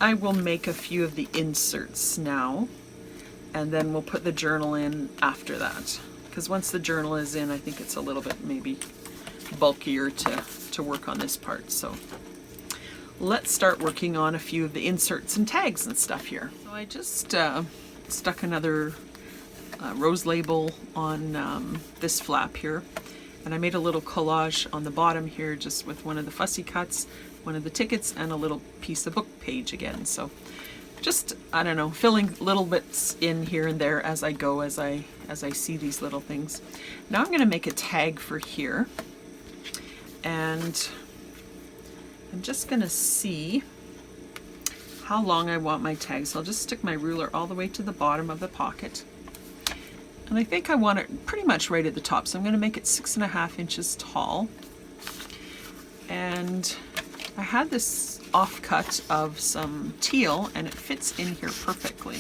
I will make a few of the inserts now, and then we'll put the journal in after that. Because once the journal is in, I think it's a little bit maybe bulkier to work on this part. So let's start working on a few of the inserts and tags and stuff here. So I just stuck another rose label on this flap here, and I made a little collage on the bottom here just with one of the fussy cuts, one of the tickets, and a little piece of book page again. So just, I don't know, filling little bits in here and there as I go, as I see these little things. Now I'm going to make a tag for here, and I'm just going to see how long I want my tag. So I'll just stick my ruler all the way to the bottom of the pocket. And I think I want it pretty much right at the top. So I'm going to make it 6.5 inches tall. And I had this offcut of some teal, and it fits in here perfectly.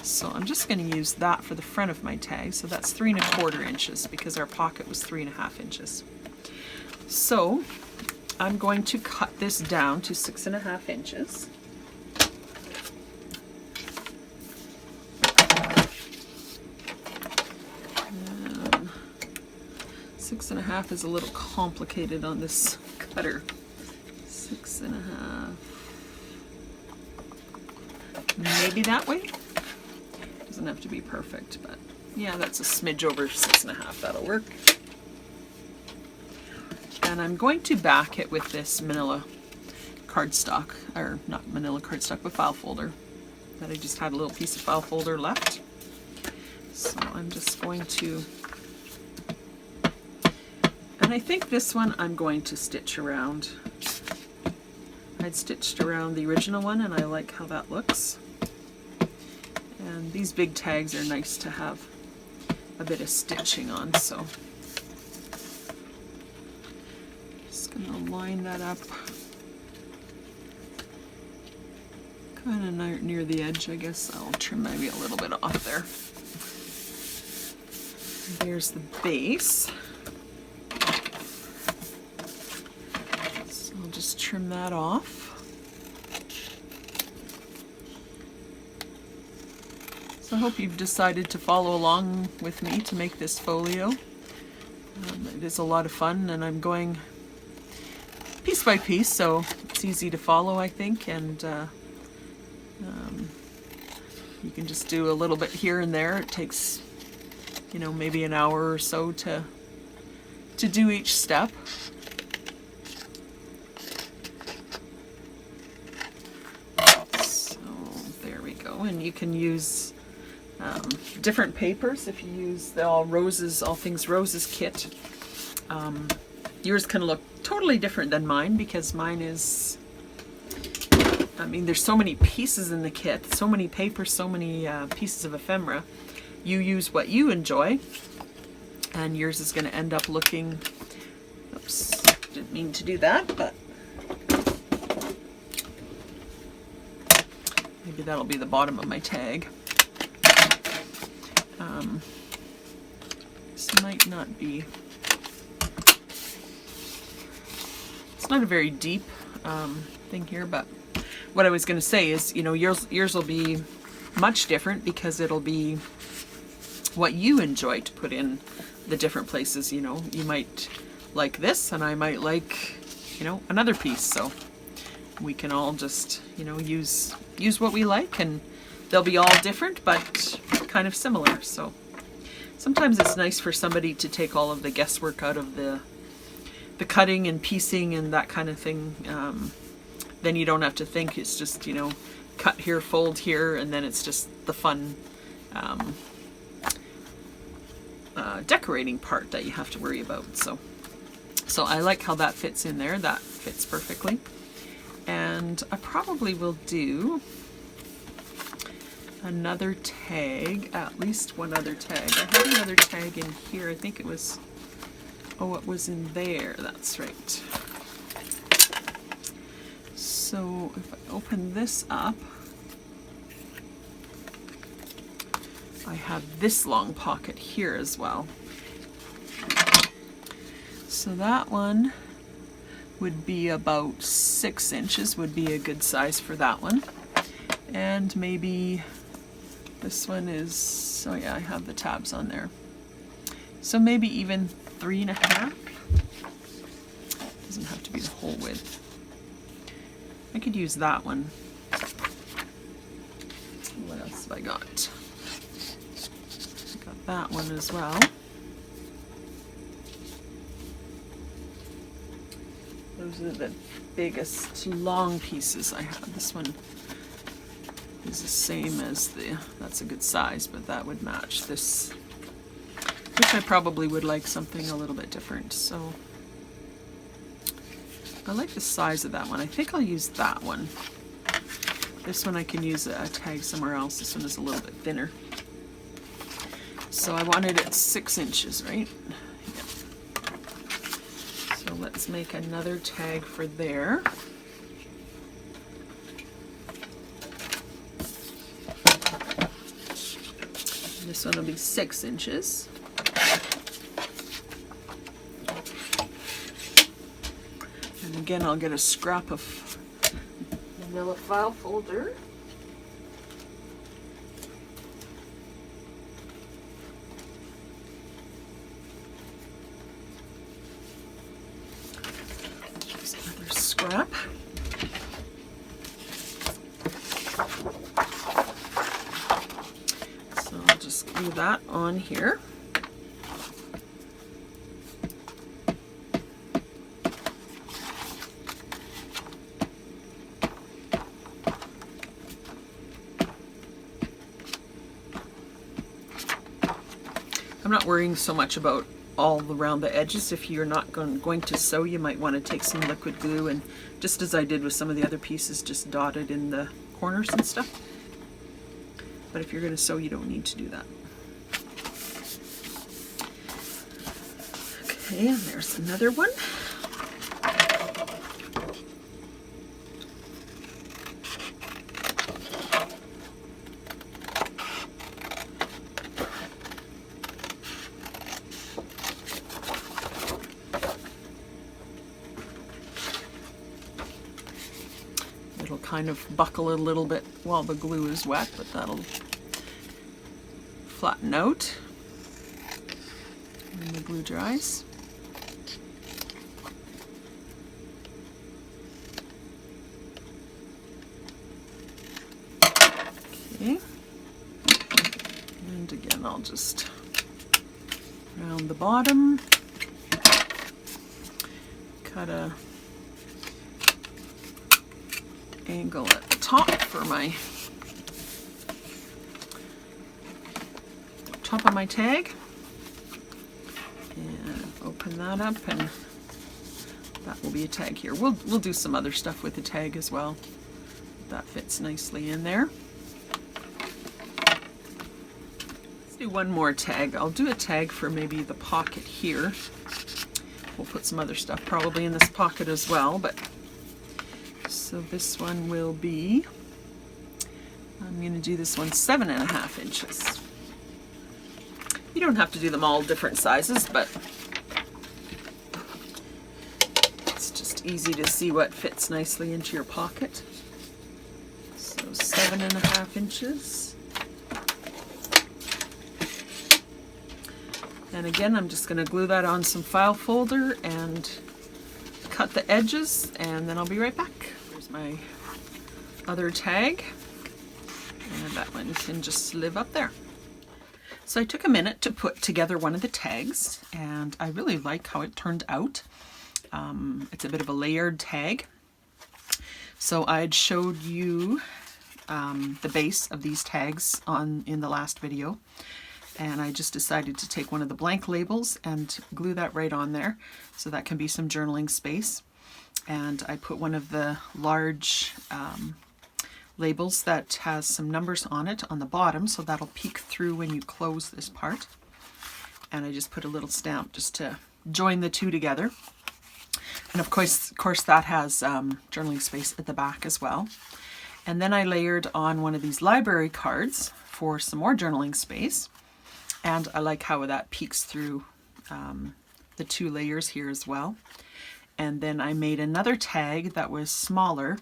So I'm just going to use that for the front of my tag. So that's 3.25 inches because our pocket was 3.5 inches. So I'm going to cut this down to 6.5 inches. 6.5 is a little complicated on this cutter. 6.5. Maybe that way? Doesn't have to be perfect, but yeah, that's a smidge over 6.5. That'll work. And I'm going to back it with this manila cardstock, or not manila cardstock, but file folder that I just had a little piece of file folder left. So I'm just going to, and I think this one I'm going to stitch around. I'd stitched around the original one, and I like how that looks. And these big tags are nice to have a bit of stitching on, so just gonna line that up kind of near the edge. I guess I'll trim maybe a little bit off there. There's the base. So I'll just trim that off. So I hope you've decided to follow along with me to make this folio. It is a lot of fun, and I'm going piece by piece, so it's easy to follow, I think, and you can just do a little bit here and there. It takes, you know, maybe an hour or so to do each step. So there we go, and you can use different papers if you use the All Things Roses kit. Yours can look totally different than mine because mine is, I mean, there's so many pieces in the kit, so many papers, so many pieces of ephemera. You use what you enjoy, and yours is going to end up looking, oops, didn't mean to do that, but maybe that'll be the bottom of my tag. This might not be, it's not a very deep thing here, but what I was going to say is, you know, yours will be much different because it'll be what you enjoy to put in the different places. You know, you might like this, and I might like, you know, another piece. So we can all just, you know, use what we like, and they'll be all different but kind of similar. So sometimes it's nice for somebody to take all of the guesswork out of the cutting and piecing and that kind of thing. Then you don't have to think. It's just, you know, cut here, fold here, and then it's just the fun decorating part that you have to worry about. So I like how that fits in there. That fits perfectly. And I probably will do another tag, at least one other tag. I had another tag in here. I think it was, oh, it was in there. That's right. So if I open this up, I have this long pocket here as well. So that one would be about 6 inches would be a good size for that one. And maybe this one is, oh yeah, I have the tabs on there. So maybe even 3.5. Doesn't have to be the whole width. I could use that one. What else have I got? Got that one as well. Those are the biggest long pieces I have. This one is the same as that's a good size, but that would match this, which I probably would like something a little bit different. So I like the size of that one. I think I'll use that one. This one I can use a tag somewhere else. This one is a little bit thinner. So I wanted it 6 inches, right? So let's make another tag for there. This one will be 6 inches. And again, I'll get a scrap of manila file folder. Scrap. So I'll just glue that on here. I'm not worrying so much about all around the edges. If you're not going to sew, you might want to take some liquid glue and, just as I did with some of the other pieces, just dot it in the corners and stuff. But if you're going to sew, you don't need to do that. Okay, and there's another one. It'll kind of buckle a little bit while the glue is wet, but that'll flatten out when the glue dries. Okay, and again I'll just round the bottom, cut a angle at the top for my top of my tag, and open that up, and that will be a tag here. We'll do some other stuff with the tag as well. That fits nicely in there. Let's do one more tag. I'll do a tag for maybe the pocket here. We'll put some other stuff probably in this pocket as well, but so this one will be, I'm going to do this one 7.5 inches. You don't have to do them all different sizes, but it's just easy to see what fits nicely into your pocket. So 7.5 inches. And again, I'm just going to glue that on some file folder and cut the edges, and then I'll be right back. There's my other tag, and that one can just live up there. So I took a minute to put together one of the tags, and I really like how it turned out. It's a bit of a layered tag. So I'd showed you the base of these tags in the last video, and I just decided to take one of the blank labels and glue that right on there, so that can be some journaling space. And I put one of the large labels that has some numbers on it on the bottom, so that'll peek through when you close this part. And I just put a little stamp just to join the two together. And of course that has journaling space at the back as well. And then I layered on one of these library cards for some more journaling space. And I like how that peeks through the two layers here as well. And then I made another tag that was smaller,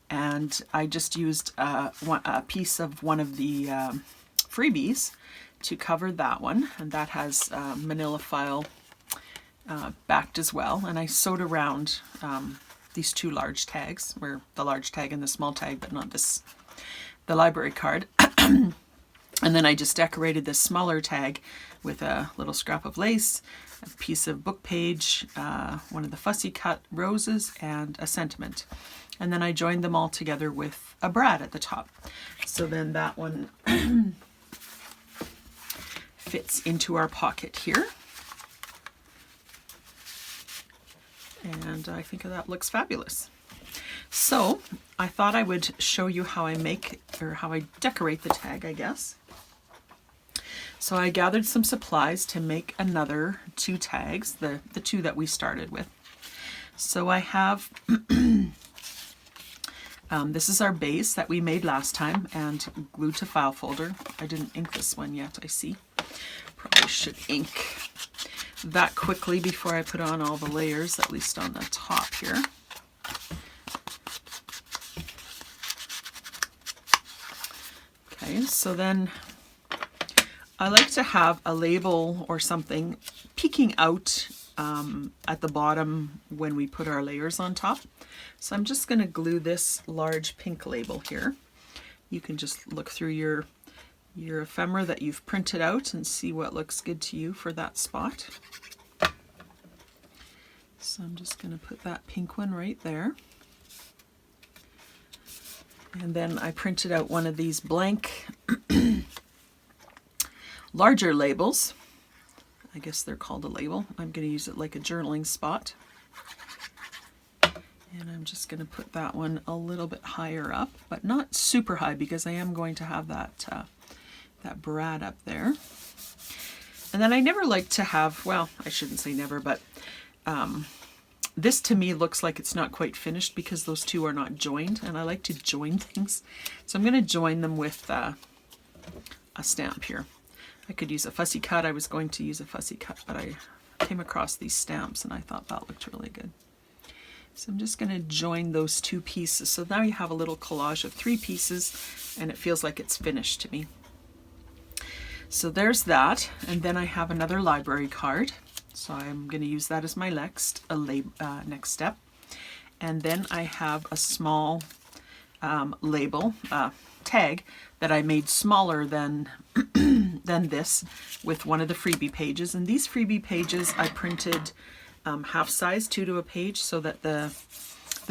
and I just used a piece of one of the freebies to cover that one, and that has manila file backed as well. And I sewed around these two large tags, or the large tag and the small tag, but not this, the library card. And then I just decorated this smaller tag with a little scrap of lace, a piece of book page, one of the fussy cut roses, and a sentiment. And then I joined them all together with a brad at the top. So then that one fits into our pocket here. And I think that looks fabulous. So I thought I would show you how I make, or how I decorate the tag, I guess. So I gathered some supplies to make another two tags, the two that we started with. So I have, this is our base that we made last time and glued to file folder. I didn't ink this one yet, I see. Probably should ink that quickly before I put on all the layers, at least on the top here. Okay, so then I like to have a label or something peeking out at the bottom when we put our layers on top. So I'm just going to glue this large pink label here. You can just look through your ephemera that you've printed out and see what looks good to you for that spot. So I'm just going to put that pink one right there. And then I printed out one of these blank larger labels. I guess they're called a label. I'm going to use it like a journaling spot. And I'm just going to put that one a little bit higher up, but not super high, because I am going to have that that brad up there. And then I never like to have, well, I shouldn't say never, but this to me looks like it's not quite finished because those two are not joined, and I like to join things. So I'm going to join them with a stamp here. I could use a fussy cut. I was going to use a fussy cut, but I came across these stamps and I thought that looked really good. So I'm just going to join those two pieces. So now you have a little collage of three pieces, and it feels like it's finished to me. So there's that. And then I have another library card. So I'm going to use that as my next step. And then I have a small label, tag, that I made smaller than this with one of the freebie pages. And these freebie pages I printed half size, 2 to a page, so that the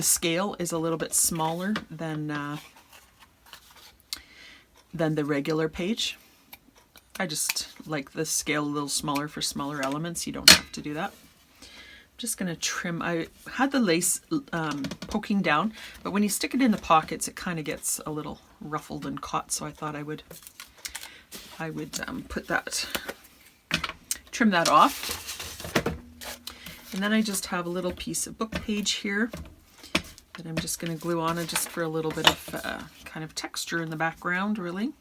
scale is a little bit smaller than the regular page. I just like the scale a little smaller for smaller elements. You don't have to do that. I'm just going to trim. I had the lace poking down, but when you stick it in the pockets, it kind of gets a little ruffled and caught. So I thought I would put that, trim that off. And then I just have a little piece of book page here that I'm just going to glue on it just for a little bit of kind of texture in the background, really.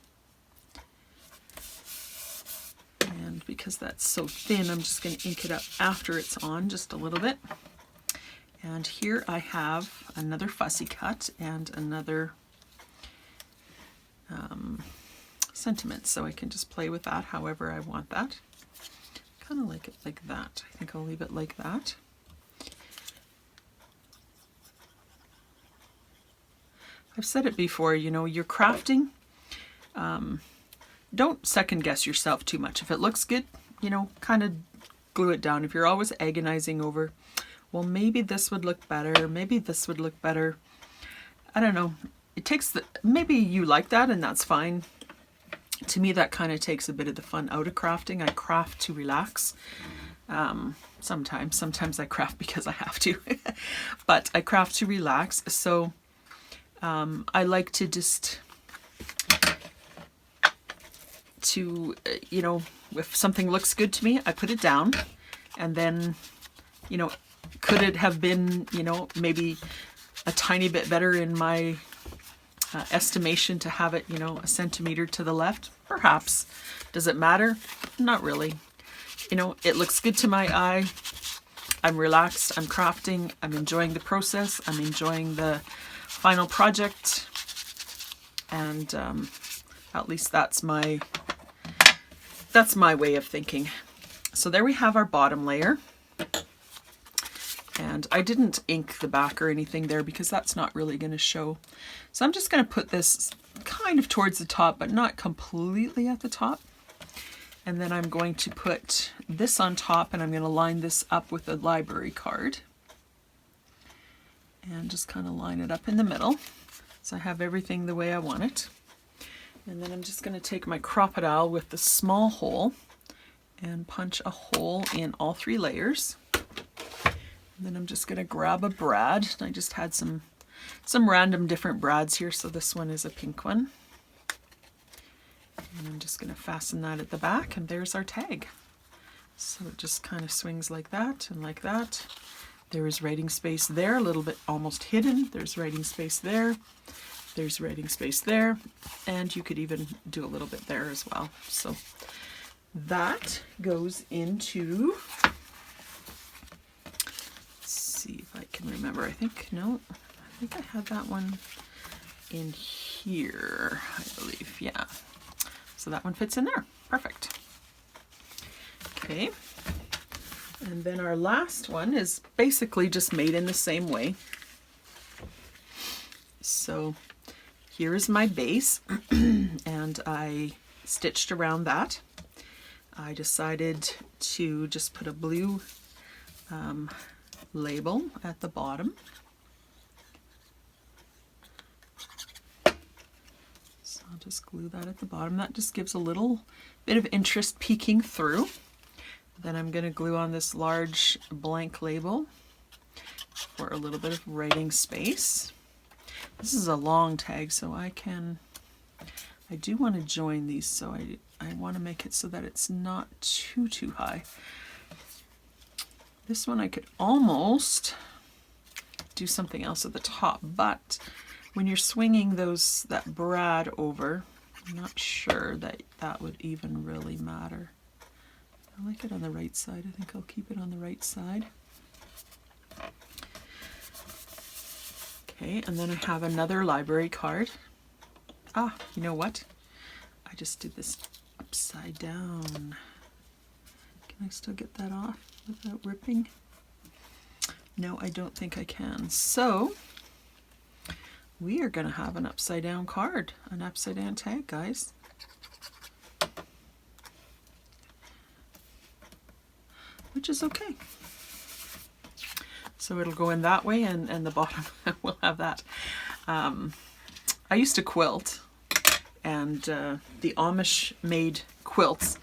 And because that's so thin, I'm just going to ink it up after it's on just a little bit. And here I have another fussy cut and another sentiment, so I can just play with that however I want that. Kind of like it like that. I think I'll leave it like that. I've said it before, you know, you're crafting. Don't second guess yourself too much. If it looks good, you know, kind of glue it down. If you're always agonizing over, well, maybe this would look better, maybe this would look better, I don't know. It takes the, maybe you like that and that's fine. To me, that kind of takes a bit of the fun out of crafting. I craft to relax. Sometimes I craft because I have to, but I craft to relax. So I like to just, you know, if something looks good to me, I put it down, and then, you know, could it have been, you know, maybe a tiny bit better in my estimation to have it, you know, a centimeter to the left? Perhaps. Does it matter? Not really. You know, it looks good to my eye. I'm relaxed, I'm crafting, I'm enjoying the process, I'm enjoying the final project, and at least that's my way of thinking. So there we have our bottom layer. And I didn't ink the back or anything there because that's not really going to show. So I'm just going to put this kind of towards the top, but not completely at the top. And then I'm going to put this on top, and I'm going to line this up with a library card. And just kind of line it up in the middle. So I have everything the way I want it. And then I'm just going to take my crocodile with the small hole and punch a hole in all 3 layers. And then I'm just going to grab a brad. I just had some random different brads here, so this one is a pink one. And I'm just going to fasten that at the back, and there's our tag. So it just kind of swings like that and like that. There is writing space there, a little bit almost hidden. There's writing space there. There's writing space there. And you could even do a little bit there as well. So that goes into... see if I can remember. I think I had that one in here, I believe. Yeah. So that one fits in there. Perfect. Okay. And then our last one is basically just made in the same way. So here is my base, and I stitched around that. I decided to just put a blue label at the bottom. So I'll just glue that at the bottom. That just gives a little bit of interest peeking through. Then I'm going to glue on this large blank label for a little bit of writing space. This is a long tag, so I do want to join these, so I want to make it so that it's not too high. This one I could almost do something else at the top, but when you're swinging that brad over, I'm not sure that would even really matter. I like it on the right side. I think I'll keep it on the right side. Okay, and then I have another library card. Ah, you know what? I just did this upside down. Can I still get that off without ripping? No, I don't think I can. So we are going to have an upside down card, an upside down tag, guys. Which is okay. So it'll go in that way, and the bottom will have that. I used to quilt, and the Amish made quilts,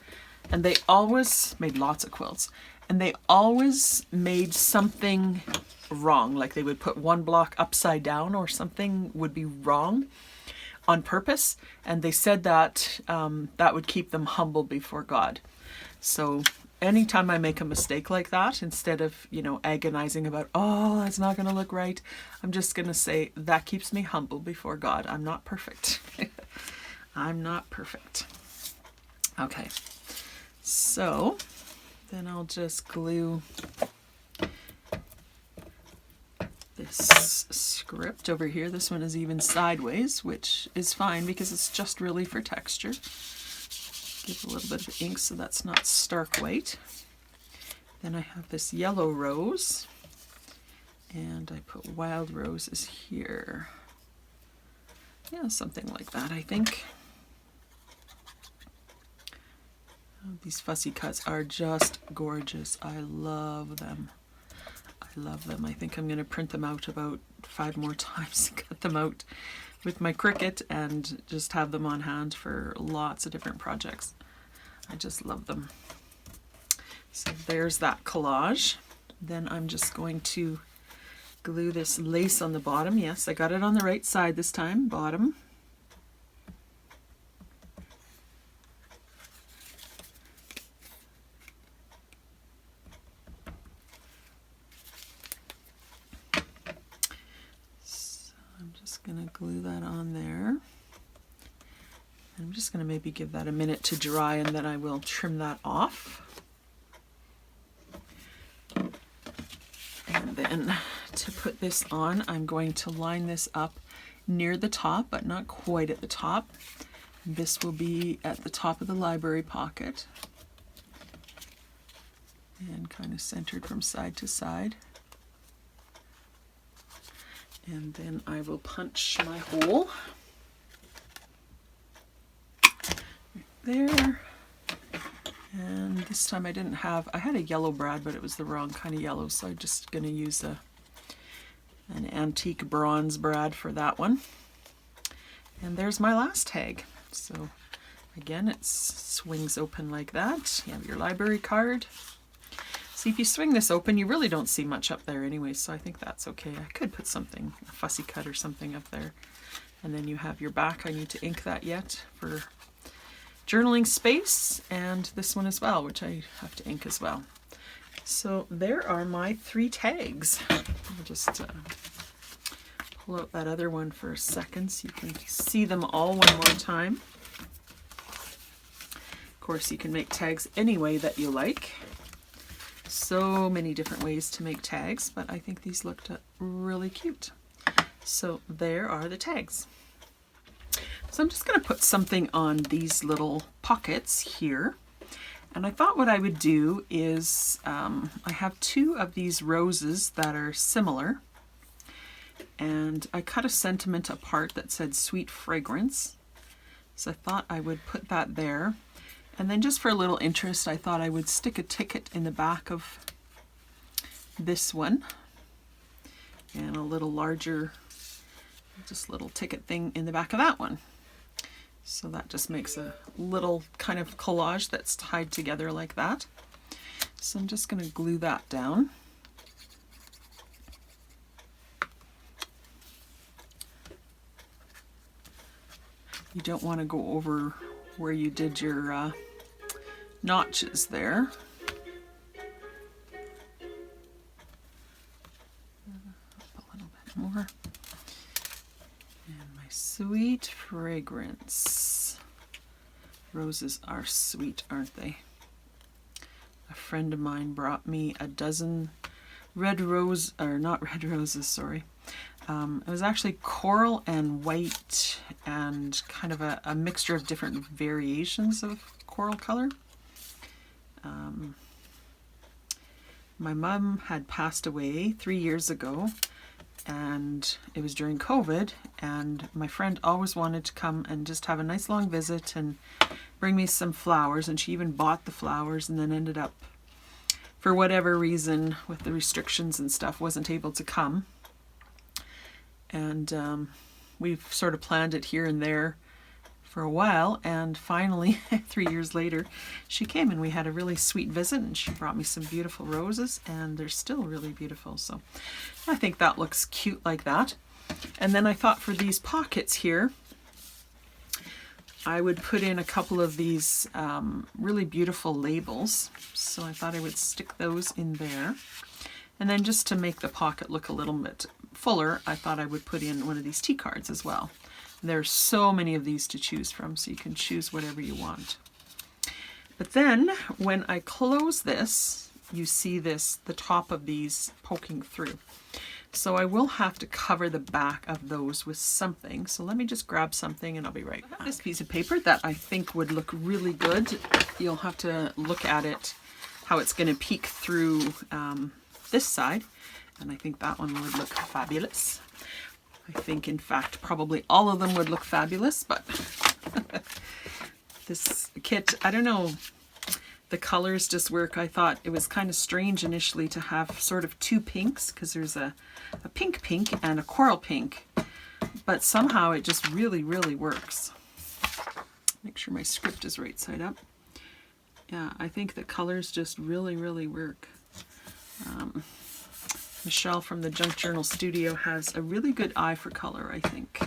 and they always made lots of quilts, and they always made something wrong. Like they would put one block upside down, or something would be wrong on purpose, and they said that that would keep them humble before God. So anytime I make a mistake like that, instead of, agonizing about, oh, that's not going to look right, I'm just going to say, that keeps me humble before God. I'm not perfect. I'm not perfect. Okay. So then I'll just glue this script over here. This one is even sideways, which is fine because it's just really for texture. Give a little bit of ink so that's not stark white. Then I have this yellow rose, and I put wild roses here. Yeah, something like that, I think. Oh, these fussy cuts are just gorgeous. I love them. I love them. I think I'm going to print them out about 5 more times and cut them out with my Cricut and just have them on hand for lots of different projects. I just love them. So there's that collage. Then I'm just going to glue this lace on the bottom. Yes, I got it on the right side this time, bottom. Going to glue that on there. I'm just going to maybe give that a minute to dry, and then I will trim that off. And then to put this on, I'm going to line this up near the top, but not quite at the top. This will be at the top of the library pocket and kind of centered from side to side. And then I will punch my hole right there. And this time I had a yellow brad, but it was the wrong kind of yellow, so I'm just going to use an antique bronze brad for that one. And there's my last tag. So again, it swings open like that. You have your library card. See, if you swing this open, you really don't see much up there anyway, so I think that's okay. I could put something, a fussy cut or something up there. And then you have your back. I need to ink that yet for journaling space, and this one as well, which I have to ink as well. So there are my 3 tags. I'll just pull out that other one for a second so you can see them all one more time. Of course, you can make tags any way that you like. So many different ways to make tags, but I think these looked really cute. So there are the tags. So I'm just going to put something on these little pockets here. And I thought what I would do is, I have 2 of these roses that are similar. And I cut a sentiment apart that said sweet fragrance. So I thought I would put that there. And then just for a little interest, I thought I would stick a ticket in the back of this one. And a little larger, just little ticket thing in the back of that one. So that just makes a little kind of collage that's tied together like that. So I'm just going to glue that down. You don't want to go over where you did your notches there. Up a little bit more. And my sweet fragrance. Roses are sweet, aren't they? A friend of mine brought me a dozen red rose, or not red roses, sorry. It was actually coral and white and kind of a mixture of different variations of coral color. My mom had passed away 3 years ago, and it was during COVID, and my friend always wanted to come and just have a nice long visit and bring me some flowers, and she even bought the flowers, and then ended up, for whatever reason, with the restrictions and stuff, wasn't able to come. And we've sort of planned it here and there for a while, and finally 3 years later she came and we had a really sweet visit, and she brought me some beautiful roses, and they're still really beautiful. So I think that looks cute like that. And then I thought for these pockets here I would put in a couple of these really beautiful labels. So I thought I would stick those in there. And then just to make the pocket look a little bit fuller, I thought I would put in one of these tea cards as well. There's so many of these to choose from, so you can choose whatever you want. But then when I close this, you see this, the top of these poking through. So I will have to cover the back of those with something. So let me just grab something and I'll be right back. This piece of paper that I think would look really good. You'll have to look at it, how it's going to peek through this side. And I think that one would look fabulous. I think, in fact, probably all of them would look fabulous, but this kit, I don't know, the colors just work. I thought it was kind of strange initially to have sort of 2 pinks, because there's a pink and a coral pink, but somehow it just really, really works. Make sure my script is right side up. Yeah, I think the colors just really, really work. Michelle from the Junk Journal Studio has a really good eye for color, I think.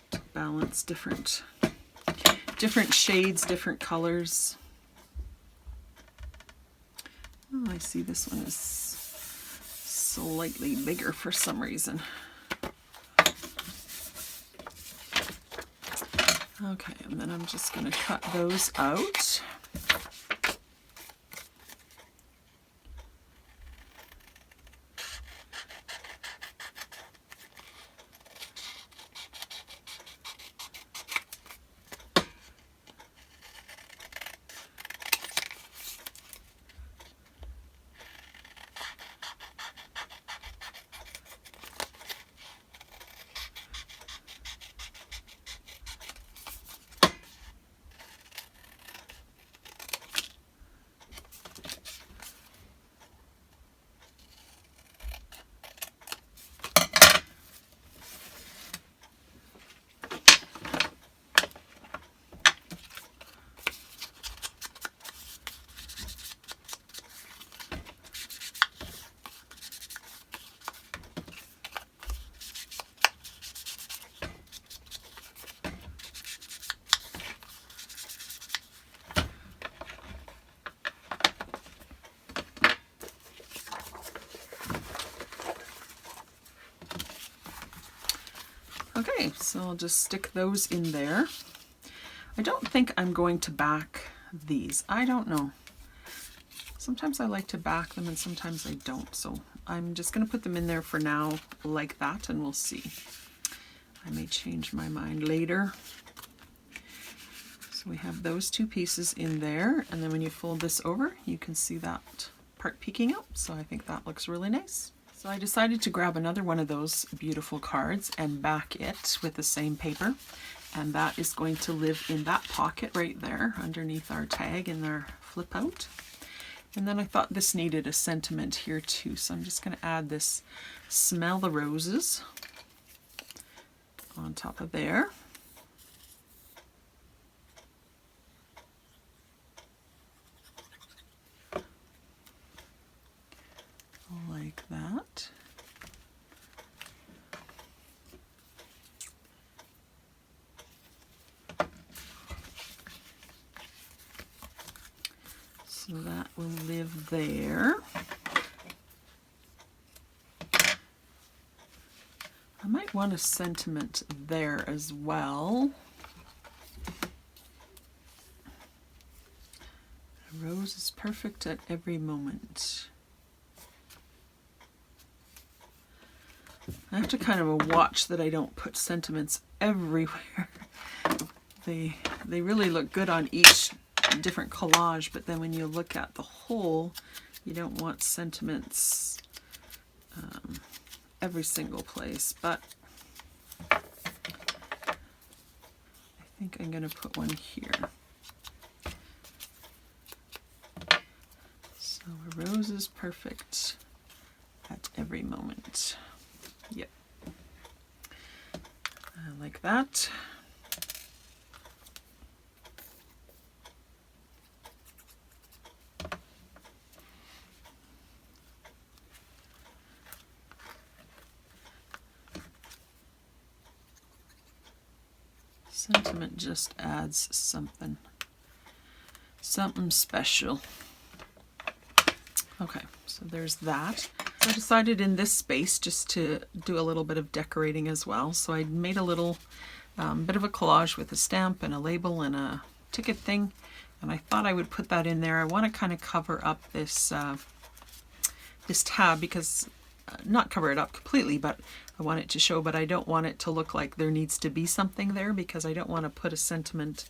To balance different shades, different colors. Oh, I see this one is slightly bigger for some reason. Okay, and then I'm just going to cut those out. Okay, so I'll just stick those in there. I don't think I'm going to back these. I don't know. Sometimes I like to back them and sometimes I don't. So I'm just going to put them in there for now like that, and we'll see. I may change my mind later. So we have those two pieces in there, and then when you fold this over, you can see that part peeking out. So I think that looks really nice. So I decided to grab another one of those beautiful cards and back it with the same paper. And that is going to live in that pocket right there underneath our tag in our flip out. And then I thought this needed a sentiment here too. So I'm just going to add this Smell the Roses on top of there. Like that. So that will live there. I might want a sentiment there as well. A rose is perfect at every moment. I have to kind of watch that I don't put sentiments everywhere. They really look good on each different collage, but then when you look at the whole, you don't want sentiments every single place. But I think I'm going to put one here. So a rose is perfect at every moment. Yep. Like that. Sentiment just adds something special. Okay, so there's that. I decided in this space just to do a little bit of decorating as well. So I made a little bit of a collage with a stamp and a label and a ticket thing, and I thought I would put that in there. I want to kind of cover up this this tab, because not cover it up completely, but I want it to show, but I don't want it to look like there needs to be something there, because I don't want to put a sentiment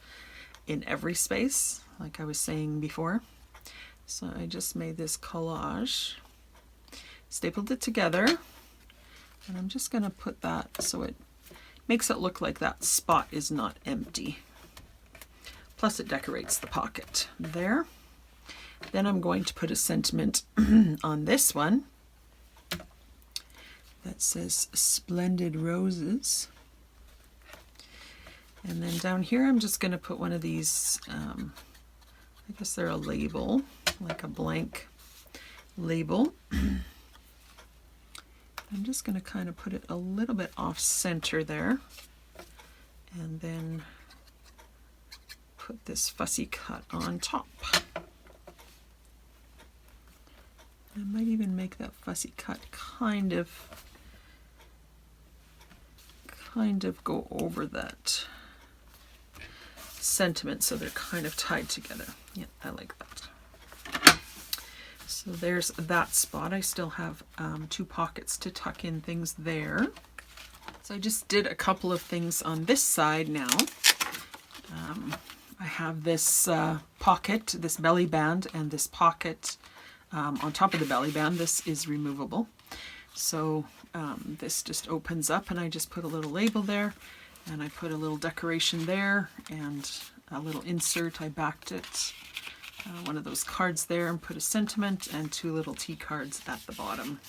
in every space like I was saying before. So I just made this collage, stapled it together, and I'm just going to put that so it makes it look like that spot is not empty. Plus it decorates the pocket there. Then I'm going to put a sentiment on this one that says Splendid Roses. And then down here I'm just going to put one of these, I guess they're a label, like a blank label. I'm just going to kind of put it a little bit off center there, and then put this fussy cut on top. I might even make that fussy cut kind of go over that sentiment, so they're kind of tied together. Yeah, I like that. So there's that spot. I still have 2 pockets to tuck in things there. So I just did a couple of things on this side now. I have this pocket, this belly band, and this pocket on top of the belly band. This is removable. So this just opens up, and I just put a little label there, and I put a little decoration there, and a little insert. I backed it, one of those cards there, and put a sentiment and 2 little T cards at the bottom.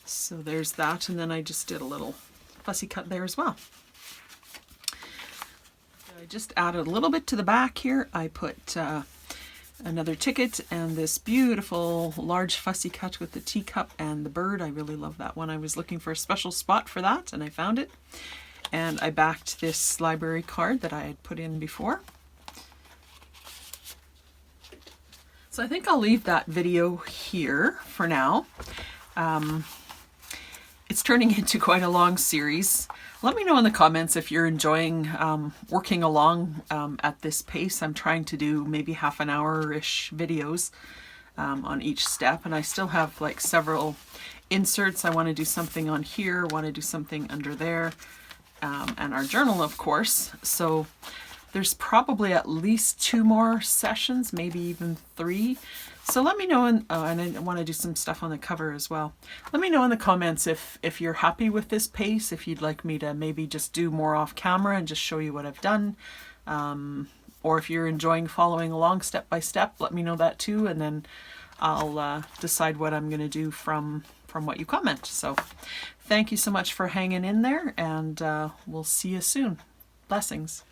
So there's that, and then I just did a little fussy cut there as well. I just added a little bit to the back here. I put another ticket and this beautiful large fussy cut with the teacup and the bird. I really love that one. I was looking for a special spot for that, and I found it. And I backed this library card that I had put in before. So I think I'll leave that video here for now. It's turning into quite a long series. Let me know in the comments if you're enjoying working along at this pace. I'm trying to do maybe half an hour-ish videos on each step, and I still have like several inserts. I want to do something on here, want to do something under there, and our journal, of course. So there's probably at least 2 more sessions, maybe even 3. So let me know, and I want to do some stuff on the cover as well. Let me know in the comments if you're happy with this pace, if you'd like me to maybe just do more off camera and just show you what I've done. Or if you're enjoying following along step by step, let me know that too, and then I'll decide what I'm going to do from what you comment. So thank you so much for hanging in there, and we'll see you soon. Blessings.